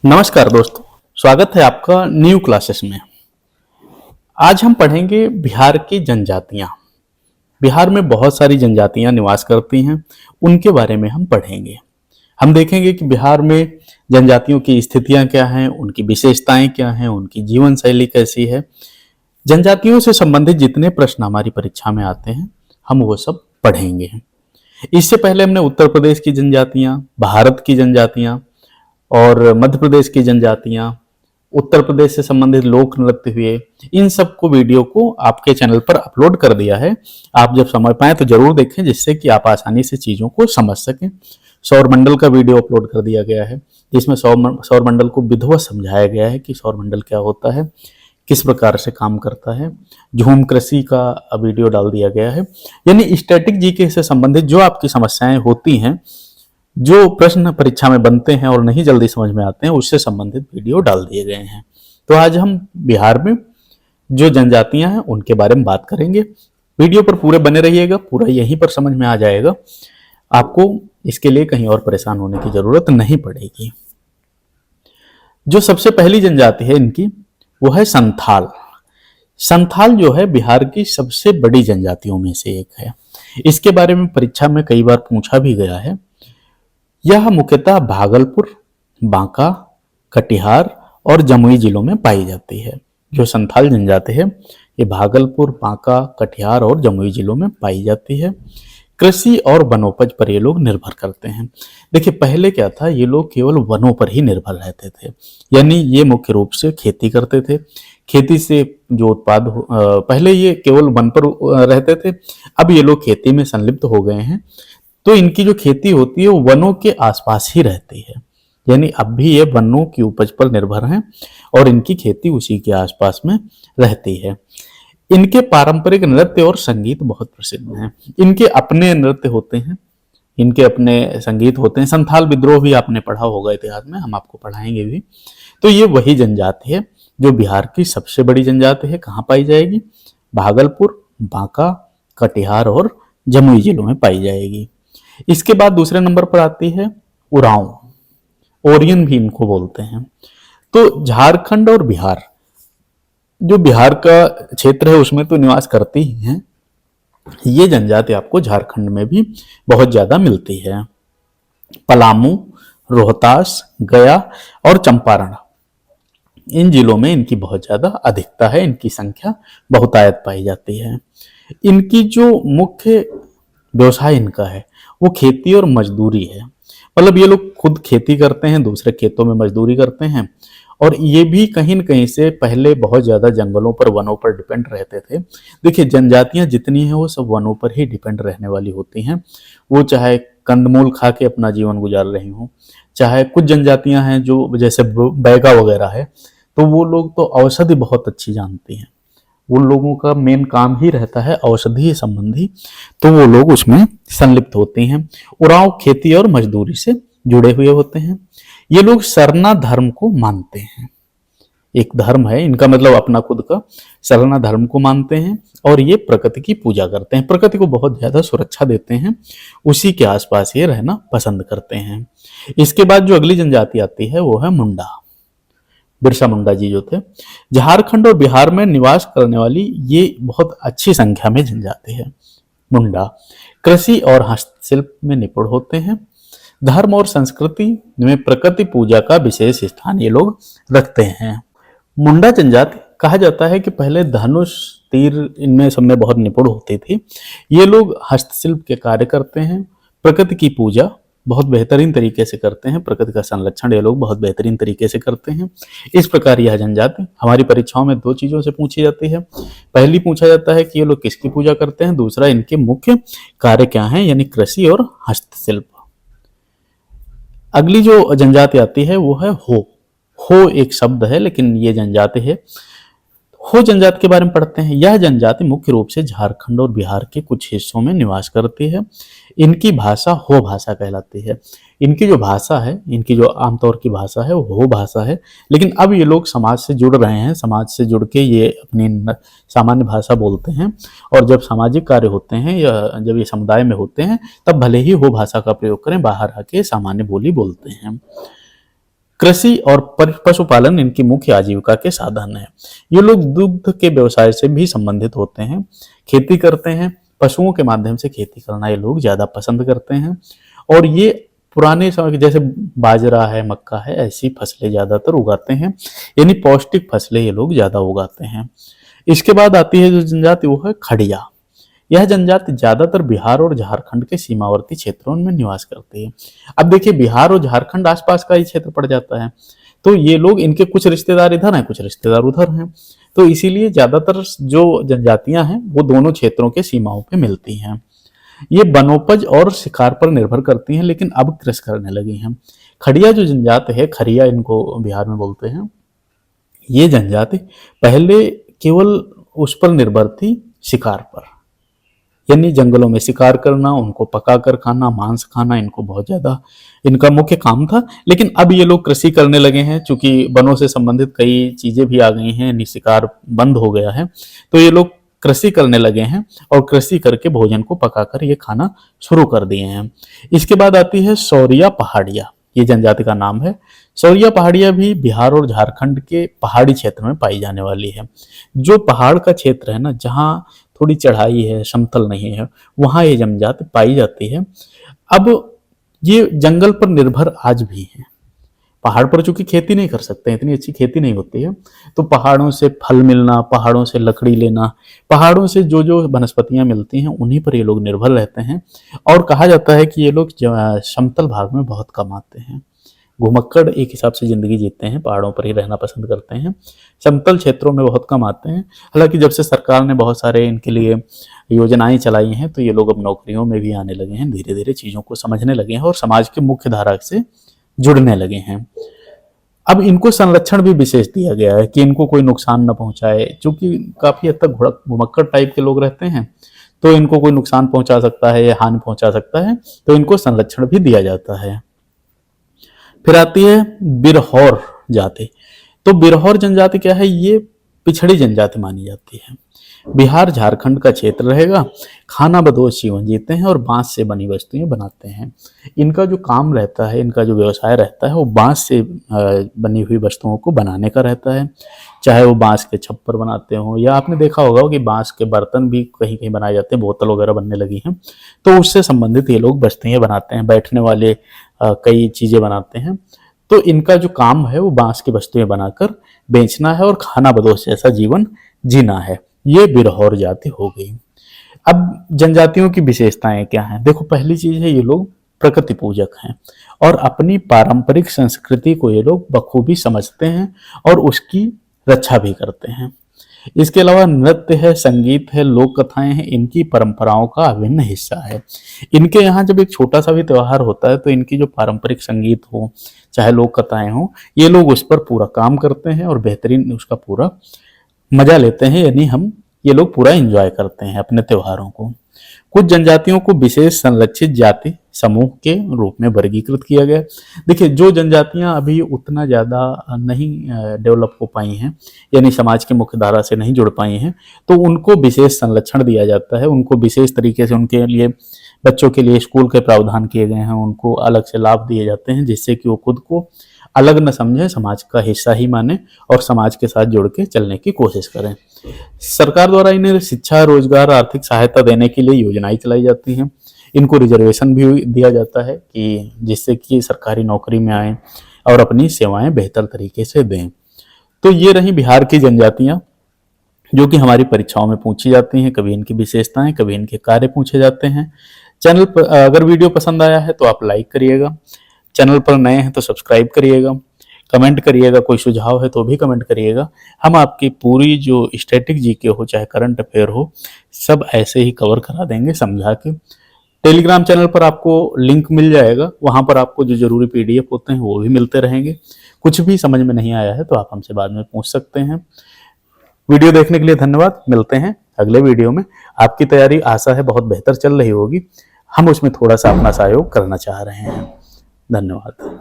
नमस्कार दोस्तों, स्वागत है आपका न्यू क्लासेस में। आज हम पढ़ेंगे बिहार की जनजातियां। बिहार में बहुत सारी जनजातियां निवास करती हैं, उनके बारे में हम पढ़ेंगे। हम देखेंगे कि बिहार में जनजातियों की स्थितियां क्या हैं, उनकी विशेषताएं क्या हैं, उनकी जीवन शैली कैसी है। जनजातियों से संबंधित जितने प्रश्न हमारी परीक्षा में आते हैं, हम वो सब पढ़ेंगे। इससे पहले हमने उत्तर प्रदेश की जनजातियां, भारत की जनजातियां और मध्य प्रदेश की जनजातियां, उत्तर प्रदेश से संबंधित लोक नृत्य हुए, इन सब को वीडियो को आपके चैनल पर अपलोड कर दिया है। आप जब समझ पाए तो जरूर देखें, जिससे कि आप आसानी से चीजों को समझ सकें। सौर मंडल का वीडियो अपलोड कर दिया गया है, जिसमें सौर मंडल को विधिवत समझाया गया है कि सौर मंडल क्या होता है, किस प्रकार से काम करता है। झूम कृषि का वीडियो डाल दिया गया है। यानी स्टैटिक जीके से संबंधित जो आपकी समस्याएं होती हैं, जो प्रश्न परीक्षा में बनते हैं और नहीं जल्दी समझ में आते हैं, उससे संबंधित वीडियो डाल दिए गए हैं। तो आज हम बिहार में जो जनजातियां हैं उनके बारे में बात करेंगे। वीडियो पर पूरे बने रहिएगा, पूरा यहीं पर समझ में आ जाएगा। आपको इसके लिए कहीं और परेशान होने की जरूरत नहीं पड़ेगी। जो सबसे पहली जनजाति है इनकी, वो है संथाल। संथाल जो है बिहार की सबसे बड़ी जनजातियों में से एक है। इसके बारे में परीक्षा में कई बार पूछा भी गया है। यह मुख्यतः भागलपुर, बांका, कटिहार और जमुई जिलों में पाई जाती है। जो संथाल जनजाति है ये भागलपुर, बांका, कटिहार और जमुई जिलों में पाई जाती है। कृषि और वनोपज पर ये लोग निर्भर करते हैं। देखिए पहले क्या था, ये लोग केवल वनों पर ही निर्भर रहते थे, यानी ये मुख्य रूप से खेती करते थे। खेती से जो उत्पाद पहले ये केवल वन पर रहते थे, अब ये लोग खेती में संलिप्त हो गए हैं। तो इनकी जो खेती होती है वो वनों के आसपास ही रहती है, यानी अब भी ये वनों की उपज पर निर्भर हैं और इनकी खेती उसी के आसपास में रहती है। इनके पारंपरिक नृत्य और संगीत बहुत प्रसिद्ध हैं। इनके अपने नृत्य होते हैं, इनके अपने संगीत होते हैं। संथाल विद्रोह भी आपने पढ़ा होगा इतिहास में, हम आपको पढ़ाएंगे भी। तो ये वही जनजाति है जो बिहार की सबसे बड़ी जनजाति है। कहाँ पाई जाएगी? भागलपुर, बांका, कटिहार और जमुई जिलों में पाई जाएगी। इसके बाद दूसरे नंबर पर आती है उरांव, ओरियन भी इनको बोलते हैं। तो झारखंड और बिहार, जो बिहार का क्षेत्र है उसमें तो निवास करती ही हैं। ये जनजाति आपको झारखंड में भी बहुत ज्यादा मिलती है। पलामू, रोहतास, गया और चंपारण, इन जिलों में इनकी बहुत ज्यादा अधिकता है। इनकी संख्या बहुतायत पाई जाती है। इनकी जो मुख्य व्यवसाय इनका है वो खेती और मजदूरी है। मतलब ये लोग खुद खेती करते हैं, दूसरे खेतों में मजदूरी करते हैं। और ये भी कहीं न कहीं से पहले बहुत ज्यादा जंगलों पर, वनों पर डिपेंड रहते थे। देखिए जनजातियां जितनी हैं वो सब वनों पर ही डिपेंड रहने वाली होती हैं। वो चाहे कंदमूल खा के अपना जीवन गुजार रही हों, चाहे कुछ जनजातियां हैं जो जैसे बैगा वगैरह है, तो वो लोग तो औषधि बहुत अच्छी जानती हैं। उन लोगों का मेन काम ही रहता है औषधि संबंधी, तो वो लोग उसमें संलिप्त होते हैं। उरांव खेती और मजदूरी से जुड़े हुए होते हैं। ये लोग सरना धर्म को मानते हैं। एक धर्म है इनका, मतलब अपना खुद का सरना धर्म को मानते हैं। और ये प्रकृति की पूजा करते हैं, प्रकृति को बहुत ज्यादा सुरक्षा देते हैं, उसी के आसपास ये रहना पसंद करते हैं। इसके बाद जो अगली जनजाति आती है वो है मुंडा। बिरसा मुंडा जी जो थे, झारखंड और बिहार में निवास करने वाली ये बहुत अच्छी संख्या में जनजाति है। मुंडा कृषि और हस्तशिल्प में निपुण होते हैं। धर्म और संस्कृति में प्रकृति पूजा का विशेष स्थान ये लोग रखते हैं। मुंडा जनजाति कहा जाता है कि पहले धनुष, तीर इनमें सब में बहुत निपुण होती थी। ये लोग हस्तशिल्प के कार्य करते हैं, प्रकृति की पूजा बहुत बेहतरीन तरीके से करते हैं, प्रकृति का संरक्षण ये लोग बहुत बेहतरीन तरीके से करते हैं। इस प्रकार यह जनजाति हमारी परीक्षाओं में दो चीजों से पूछी जाती है। पहली पूछा जाता है कि ये लोग किसकी पूजा करते हैं, दूसरा इनके मुख्य कार्य क्या हैं, यानी कृषि और हस्तशिल्प। अगली जो जनजाति आती है वो है हो। हो एक शब्द है लेकिन ये जनजाति है। हो जनजाति के बारे में पढ़ते हैं। यह जनजाति मुख्य रूप से झारखंड और बिहार के कुछ हिस्सों में निवास करती है। इनकी भाषा हो भाषा कहलाती है। इनकी जो भाषा है, इनकी जो आमतौर की भाषा है वो हो भाषा है। लेकिन अब ये लोग समाज से जुड़ रहे हैं, समाज से जुड़ के ये अपनी सामान्य भाषा बोलते हैं। और जब सामाजिक कार्य होते हैं या जब ये समुदाय में होते हैं, तब भले ही हो भाषा का प्रयोग करें, बाहर आके सामान्य बोली बोलते हैं। कृषि और पशुपालन इनकी मुख्य आजीविका के साधन है। ये लोग दुग्ध के व्यवसाय से भी संबंधित होते हैं, खेती करते हैं, पशुओं के माध्यम से खेती करना ये लोग ज्यादा पसंद करते हैं। और ये पुराने समय के जैसे बाजरा है, मक्का है, ऐसी फसलें ज्यादातर उगाते हैं, यानी पौष्टिक फसलें ये लोग ज्यादा उगाते हैं। इसके बाद आती है जो जनजाति, वो है खड़िया। यह जनजाति ज्यादातर बिहार और झारखंड के सीमावर्ती क्षेत्रों में निवास करती है। अब देखिए, बिहार और झारखंड आसपास का ही क्षेत्र पड़ जाता है, तो ये लोग, इनके कुछ रिश्तेदार इधर हैं, कुछ रिश्तेदार उधर हैं, तो इसीलिए ज्यादातर जो जनजातियां हैं वो दोनों क्षेत्रों के सीमाओं पे मिलती हैं। ये वनोपज और शिकार पर निर्भर करती हैं, लेकिन अब कृषि करने लगी हैं। खड़िया जो जनजाति है, खड़िया इनको बिहार में बोलते हैं, ये जनजाति पहले केवल उस पर निर्भर थी, शिकार पर, यानी जंगलों में शिकार करना, उनको पकाकर खाना, मांस खाना, इनको बहुत ज्यादा इनका मुख्य काम था। लेकिन अब ये लोग कृषि करने लगे हैं, चूंकि वनों से संबंधित कई चीजें भी आ गई हैं, यानी शिकार बंद हो गया है, तो ये लोग कृषि करने लगे हैं और कृषि करके भोजन को पकाकर ये खाना शुरू कर दिए हैं। इसके बाद आती है सौरिया पहाड़िया, ये जनजाति का नाम है। सौरिया पहाड़िया भी बिहार और झारखंड के पहाड़ी क्षेत्र में पाई जाने वाली है। जो पहाड़ का क्षेत्र है ना, जहाँ थोड़ी चढ़ाई है, समतल नहीं है, वहां ये जनजाति पाई जाती है। अब ये जंगल पर निर्भर आज भी है। पहाड़ पर चूंकि खेती नहीं कर सकते, इतनी अच्छी खेती नहीं होती है, तो पहाड़ों से फल मिलना, पहाड़ों से लकड़ी लेना, पहाड़ों से जो जो वनस्पतियां मिलती हैं उन्हीं पर ये लोग निर्भर रहते हैं। और कहा जाता है कि ये लोग समतल भाग में बहुत कम आते हैं। घुमक्कड़ एक हिसाब से जिंदगी जीते हैं, पहाड़ों पर ही रहना पसंद करते हैं, समतल क्षेत्रों में बहुत कम आते हैं। हालांकि जब से सरकार ने बहुत सारे इनके लिए योजनाएं चलाई हैं, तो ये लोग अब नौकरियों में भी आने लगे हैं, धीरे धीरे चीजों को समझने लगे हैं और समाज के मुख्य धारा से जुड़ने लगे हैं। अब इनको संरक्षण भी विशेष दिया गया है कि इनको कोई नुकसान न पहुंचाए, क्योंकि काफी हद तक घुमक्कड़ टाइप के लोग रहते हैं, तो इनको कोई नुकसान पहुंचा सकता है या हानि पहुंचा सकता है, तो इनको संरक्षण भी दिया जाता है। फिर आती है बिरहौर जाति। तो बिरहौर जनजाति क्या है, ये पिछड़ी जनजाति मानी जाती है। बिहार झारखंड का क्षेत्र रहेगा, खाना बदोश जीवन जीते हैं और बांस से बनी वस्तुएं बनाते हैं। इनका जो काम रहता है, इनका जो व्यवसाय रहता है, वो बांस से बनी हुई वस्तुओं को बनाने का रहता है। चाहे वो बांस के छप्पर बनाते हो, या आपने देखा होगा कि बांस के बर्तन भी कहीं कहीं बनाए जाते हैं, बोतल वगैरह बनने लगी हैं, तो उससे संबंधित ये लोग वस्तुएं बनाते हैं, बैठने वाले कई चीजें बनाते हैं। तो इनका जो काम है वो बांस की वस्तुएं बनाकर बेचना है और खाना बदोश जैसा जीवन जीना है। ये बिरहौर जाति हो गई। अब जनजातियों की विशेषताएं क्या हैं? देखो, पहली चीज है, ये लोग प्रकृति पूजक हैं और अपनी पारंपरिक संस्कृति को ये लोग बखूबी समझते हैं और उसकी रक्षा भी करते हैं। इसके अलावा नृत्य है, संगीत है, लोक कथाएं हैं, इनकी परंपराओं का अभिन्न हिस्सा है। इनके यहाँ जब एक छोटा सा भी त्योहार होता है, तो इनकी जो पारंपरिक संगीत हो, चाहे लोक कथाएं हो, ये लोग उस पर पूरा काम करते हैं और बेहतरीन उसका पूरा मजा लेते हैं, यानी ये लोग पूरा एंजॉय करते हैं अपने त्योहारों को। कुछ जनजातियों को विशेष संरक्षित जाति समूह के रूप में वर्गीकृत किया गया। देखिए, जो जनजातियां अभी उतना ज्यादा नहीं डेवलप हो पाई हैं, यानी समाज की मुख्य धारा से नहीं जुड़ पाई हैं, तो उनको विशेष संरक्षण दिया जाता है। उनको विशेष तरीके से, उनके लिए, बच्चों के लिए स्कूल के प्रावधान किए गए हैं, उनको अलग से लाभ दिए जाते हैं, जिससे कि वो खुद को अलग न समझे, समाज का हिस्सा ही माने और समाज के साथ जुड़ के चलने की कोशिश करें। सरकार द्वारा इन्हें शिक्षा, रोजगार, आर्थिक सहायता देने के लिए योजनाएं चलाई जाती हैं। इनको रिजर्वेशन भी दिया जाता है कि जिससे कि सरकारी नौकरी में आए और अपनी सेवाएं बेहतर तरीके से दें। तो ये रही बिहार की जनजातियां, जो कि हमारी परीक्षाओं में पूछी जाती हैं। कभी इनकी विशेषताएं, कभी इनके कार्य पूछे जाते हैं। चैनल पर अगर वीडियो पसंद आया है तो आप लाइक करिएगा, चैनल पर नए हैं तो सब्सक्राइब करिएगा, कमेंट करिएगा, कोई सुझाव है तो भी कमेंट करिएगा। हम आपकी पूरी जो स्टैटिक जीके हो, चाहे करंट अफेयर हो, सब ऐसे ही कवर करा देंगे समझा के। टेलीग्राम चैनल पर आपको लिंक मिल जाएगा, वहां पर आपको जो जरूरी PDF होते हैं वो भी मिलते रहेंगे। कुछ भी समझ में नहीं आया है तो आप हमसे बाद में पूछ सकते हैं। वीडियो देखने के लिए धन्यवाद। मिलते हैं अगले वीडियो में। आपकी तैयारी आशा है बहुत बेहतर चल रही होगी, हम उसमें थोड़ा सा अपना सहयोग करना चाह रहे हैं। धन्यवाद।